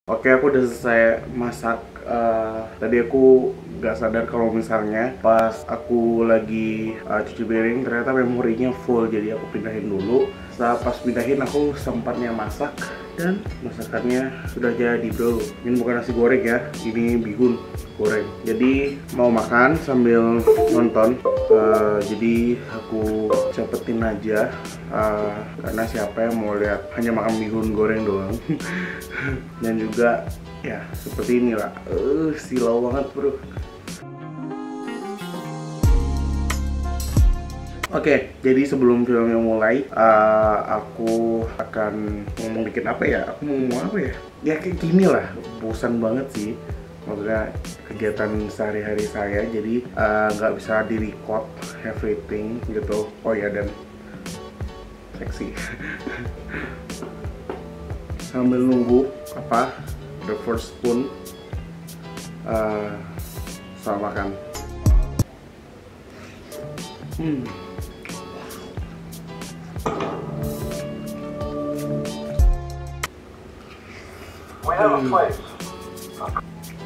Oke, aku udah selesai masak. Tadi aku nggak sadar kalau misalnya pas aku lagi cuci piring ternyata memorinya full, jadi aku pindahin dulu. Setelah pas pindahin aku sempatnya masak dan masakannya sudah jadi, bro. Ini bukan nasi goreng ya, ini bihun goreng. Jadi mau makan sambil nonton. Jadi aku cepetin aja karena siapa yang mau lihat hanya makan bihun goreng doang. Dan juga ya seperti inilah, silau banget, bro. Oke, jadi sebelum filmnya mulai, aku akan ngomong dikit apa ya? Aku mau ngomong apa ya? Ya kayak gini lah, bosan banget sih. Maksudnya kegiatan sehari-hari saya, jadi nggak bisa di-record everything gitu. Oh ya, dan seksi. Sambil nunggu apa? The first spoon. Selamat makan.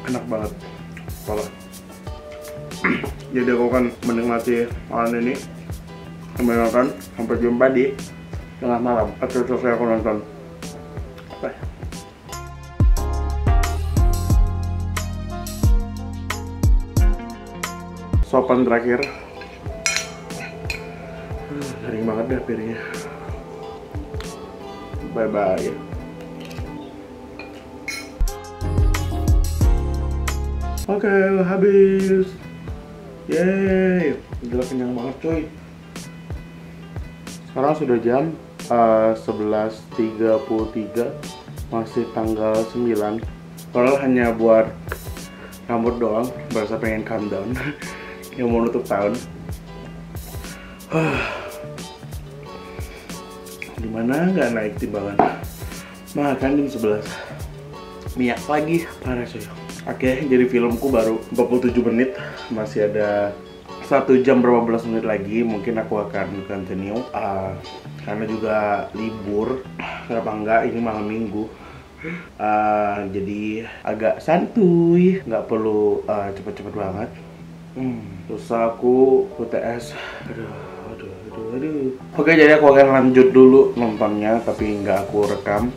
Enak banget, parah. Jadi aku kan menikmati malam ini sambil nonton sampai jam di tengah malam atau selesai aku nonton. Apa? Sopan terakhir. Garing banget dah piringnya. Bye bye. Oke, habis. Yeay, gila kenyang banget coy. Sekarang sudah jam 11.33, masih tanggal 9. Padahal hanya buat rambut doang, berasa pengen calm down. Yang mau nutup tahun. Gimana nggak naik timbangan? Makan jam 11. Minyak lagi, parah coy. Oke, jadi filmku baru 47 menit, masih ada 1 jam berapa belas menit lagi. Mungkin aku akan continue karena juga libur. Kenapa enggak, ini malam minggu. Jadi agak santuy, nggak perlu cepet-cepet banget. Terus aku UTS. Aduh. Oke, jadi aku akan lanjut dulu nontonnya, tapi nggak aku rekam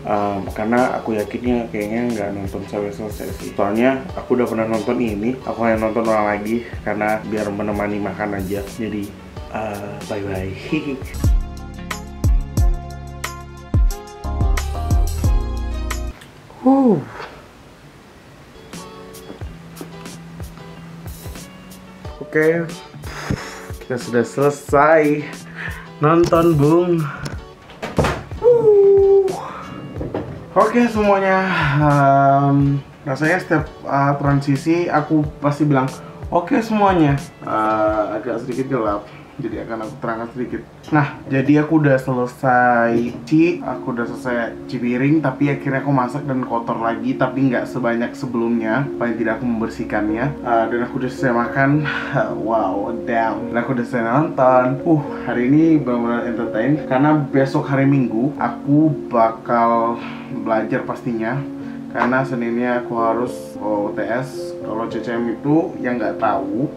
karena aku yakinnya kayaknya nggak nonton sampai selesai sih. Soalnya aku udah pernah nonton ini, aku hanya nonton ulang lagi karena biar menemani makan aja. Jadi bye bye. Oke, kita sudah selesai nonton, Bung. Oke semuanya, rasanya setiap transisi aku pasti bilang oke semuanya. Agak sedikit gelap, jadi akan aku terangkan sedikit. Nah, jadi aku udah selesai cuci piring, tapi akhirnya aku masak dan kotor lagi, tapi nggak sebanyak sebelumnya. Paling tidak aku membersihkannya. Dan aku udah selesai makan. Wow, damn. Dan aku udah selesai nonton. Hari ini benar-benar entertain karena besok hari Minggu aku bakal belajar pastinya. Karena Seninnya aku harus UTS. Kalau CCM itu yang nggak tahu,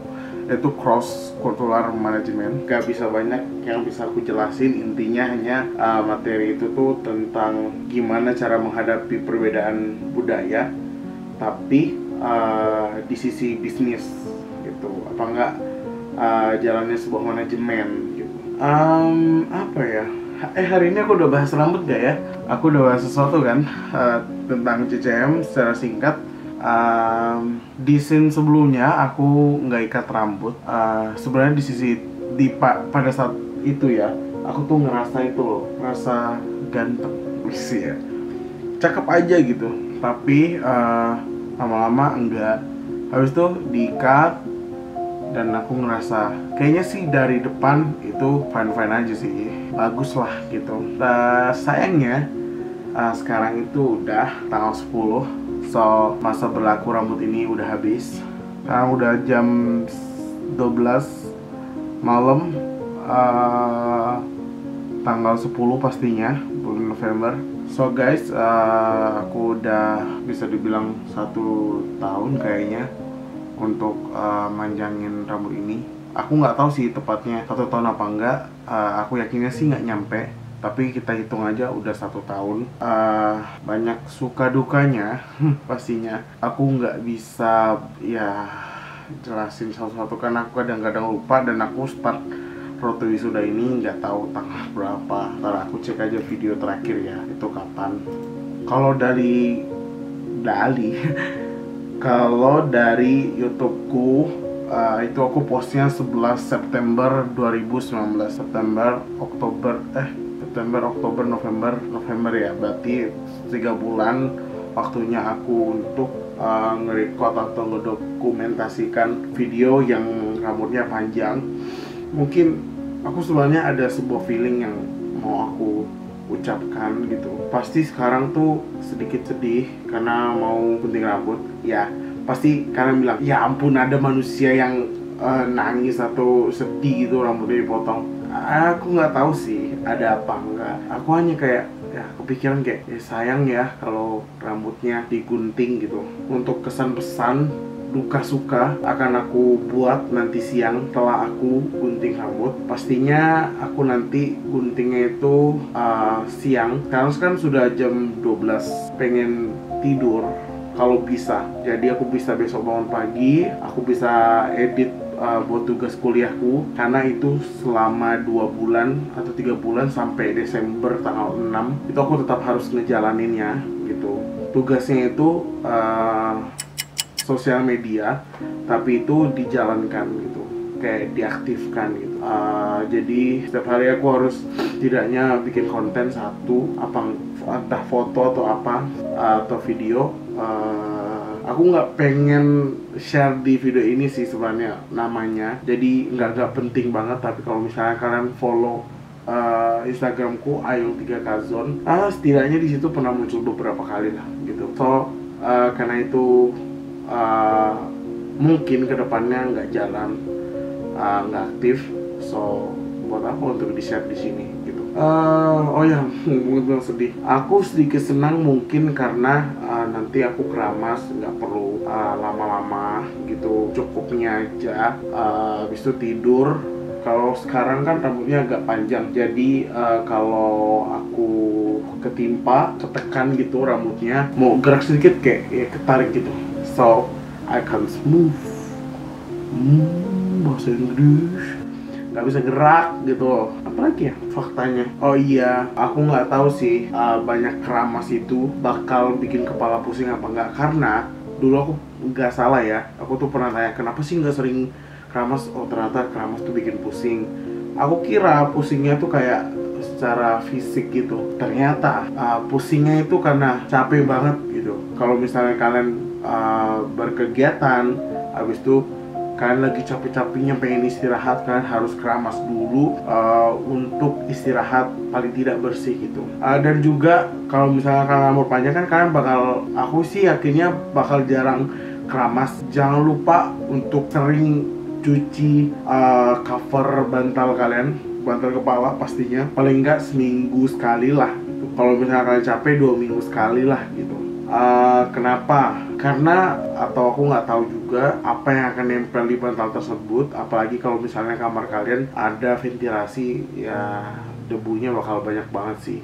itu cross cultural management, gak bisa banyak yang bisa aku jelasin. Intinya hanya materi itu tuh tentang gimana cara menghadapi perbedaan budaya, tapi di sisi bisnis gitu, apa enggak jalannya sebuah manajemen gitu. Apa ya, hari ini aku udah bahas rambut gak ya? Aku udah bahas sesuatu kan tentang CCM secara singkat. Di scene sebelumnya aku nggak ikat rambut. Sebenarnya pada saat itu ya, aku tuh ngerasa itu loh, ngerasa ganteng sih ya, cakep aja gitu. Tapi lama-lama enggak. Habis itu diikat dan aku ngerasa kayaknya sih dari depan itu fine-fine aja sih, bagus lah gitu. Sayangnya sekarang itu udah tanggal 10. So, masa berlaku rambut ini udah habis. Sekarang udah jam 12 malam, tanggal 10 pastinya, bulan November. So guys, aku udah bisa dibilang 1 tahun kayaknya untuk manjangin rambut ini. Aku nggak tahu sih tepatnya 1 tahun apa enggak. Aku yakinnya sih nggak nyampe. Tapi kita hitung aja udah 1 tahun. Banyak suka dukanya pastinya. Aku nggak bisa ya jelasin satu-satu karena aku kadang-kadang lupa dan aku start foto wisuda ini nggak tahu tanggal berapa. Ntar aku cek aja video terakhir ya itu kapan. Kalau dari kalau dari YouTubeku itu aku postnya 11 September 2019. September, Oktober, November ya. Berarti 3 bulan waktunya aku untuk nge-record atau ngedokumentasikan video yang rambutnya panjang. Mungkin aku sebenarnya ada sebuah feeling yang mau aku ucapkan gitu. Pasti sekarang tuh sedikit sedih karena mau gunting rambut. Ya pasti kalian bilang, ya ampun ada manusia yang nangis atau sedih gitu rambutnya dipotong. Aku nggak tahu sih ada apa enggak. Aku hanya kayak ya kepikiran kayak sayang ya kalau rambutnya digunting gitu. Untuk kesan pesan duka suka akan aku buat nanti siang setelah aku gunting rambut. Pastinya aku nanti guntingnya itu siang. Sekarang kan sudah jam 12, pengen tidur kalau bisa. Jadi aku bisa besok bangun pagi, aku bisa edit buat tugas kuliahku. Karena itu selama 2 bulan atau 3 bulan sampai Desember tanggal 6 itu aku tetap harus ngejalaninnya gitu. Tugasnya itu sosial media, tapi itu dijalankan gitu, kayak diaktifkan gitu. Jadi setiap hari aku harus tidaknya bikin konten satu, entah foto atau apa atau video. Aku nggak pengen share di video ini sih sebenarnya namanya, jadi nggak penting banget. Tapi kalau misalnya kalian follow Instagramku Ayung3Kazon, setidaknya di situ pernah muncul beberapa kali lah gitu. So karena itu mungkin kedepannya nggak jalan, nggak aktif. So buat apa untuk di share di sini gitu. Oh ya, ngomongin sedih. Aku sedikit senang mungkin karena nanti aku keramas, nggak perlu lama-lama gitu, cukupnya aja. Habis itu tidur. Kalau sekarang kan rambutnya agak panjang, jadi kalau aku ketekan gitu rambutnya, mau gerak sedikit kayak ya, ketarik gitu. So I can smooth, bahasa Inggris, nggak bisa gerak gitu. Apalagi ya faktanya? Oh iya, aku nggak tahu sih banyak keramas itu bakal bikin kepala pusing apa enggak. Karena dulu aku nggak salah ya, aku tuh pernah tanya kenapa sih nggak sering keramas. Oh ternyata keramas tuh bikin pusing. Aku kira pusingnya tuh kayak secara fisik gitu. Ternyata pusingnya itu karena capek banget gitu. Kalau misalnya kalian berkegiatan, habis itu kalian lagi capek-capeknya pengen istirahat, kalian harus keramas dulu untuk istirahat paling tidak bersih gitu. Dan juga kalau misalnya kalian rambut panjang kan kalian aku sih yakinnya bakal jarang keramas. Jangan lupa untuk sering cuci cover bantal kalian, bantal kepala pastinya paling enggak seminggu sekali lah gitu. Kalau misalnya kalian capek 2 minggu sekali lah gitu. Kenapa? Karena atau aku nggak tahu juga apa yang akan nempel di bantal tersebut. Apalagi kalau misalnya kamar kalian ada ventilasi, ya debunya bakal banyak banget sih.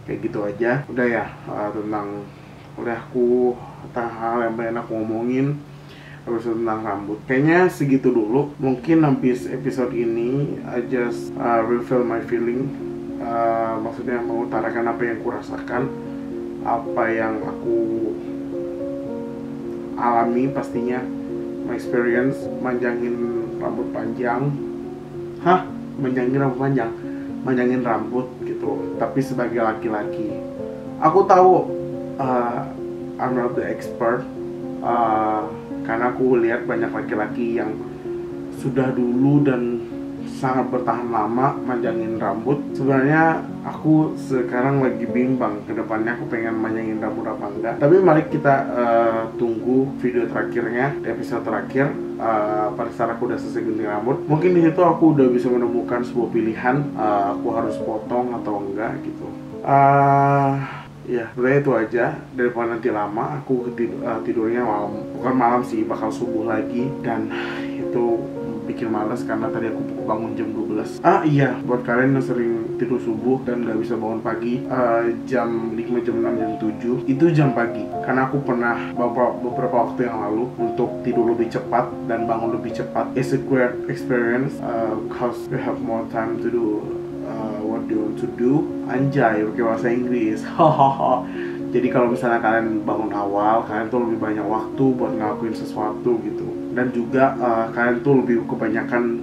Kayak gitu aja. Udah ya tentang hal yang pengen aku ngomongin habis tentang rambut. Kayaknya segitu dulu. Mungkin habis episode ini I just reveal my feeling. Maksudnya mengutarakan apa yang aku rasakan, apa yang aku alami pastinya, my experience manjangin rambut panjang. Manjangin rambut gitu, tapi sebagai laki-laki. Aku tahu I'm not the expert, karena aku lihat banyak laki-laki yang sudah dulu dan sangat bertahan lama manjangin rambut. Sebenarnya aku sekarang lagi bimbang kedepannya aku pengen manjangin rambut apa enggak. Tapi mari kita tunggu video terakhirnya, episode terakhir. Pada saat aku udah selesai gunting rambut, mungkin di situ aku udah bisa menemukan sebuah pilihan, aku harus potong atau enggak gitu. Ya, udah itu aja. Daripada nanti lama, aku tidurnya malam. Bukan malam sih, bakal subuh lagi. Dan itu bikin males karena tadi aku bangun jam 12. Ah iya, buat kalian yang sering tidur subuh dan gak bisa bangun pagi, jam 5, jam 6, jam 7 itu jam pagi. Karena aku pernah beberapa waktu yang lalu untuk tidur lebih cepat dan bangun lebih cepat. It's a great experience, because you have more time to do what you want to do. Anjay, pakai bahasa Inggris. Hahaha. Jadi kalau misalnya kalian bangun awal, kalian tuh lebih banyak waktu buat ngelakuin sesuatu gitu. Dan juga kalian tuh lebih kebanyakan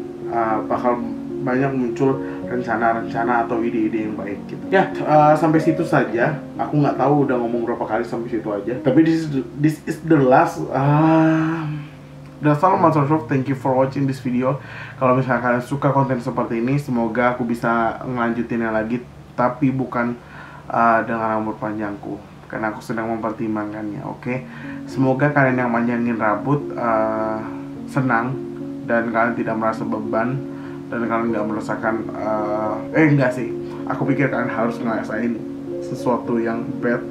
bakal banyak muncul rencana-rencana atau ide-ide yang baik gitu. Ya, sampai situ saja. Aku nggak tahu udah ngomong berapa kali sampai situ aja. Tapi this is the last. That's all my sort of. Thank you for watching this video. Kalau misalnya kalian suka konten seperti ini, semoga aku bisa ngelanjutinnya lagi, tapi bukan dengan rambut panjangku, karena aku sedang mempertimbangkannya. Oke? Semoga kalian yang manjangin rambut senang dan kalian tidak merasa beban dan kalian nggak merasakan enggak sih. Aku pikir kalian harus ngerasain sesuatu yang bad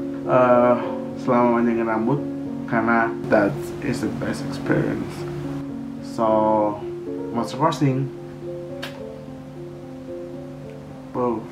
selama manjangin rambut, karena that is the best experience. So, much forcing. Both.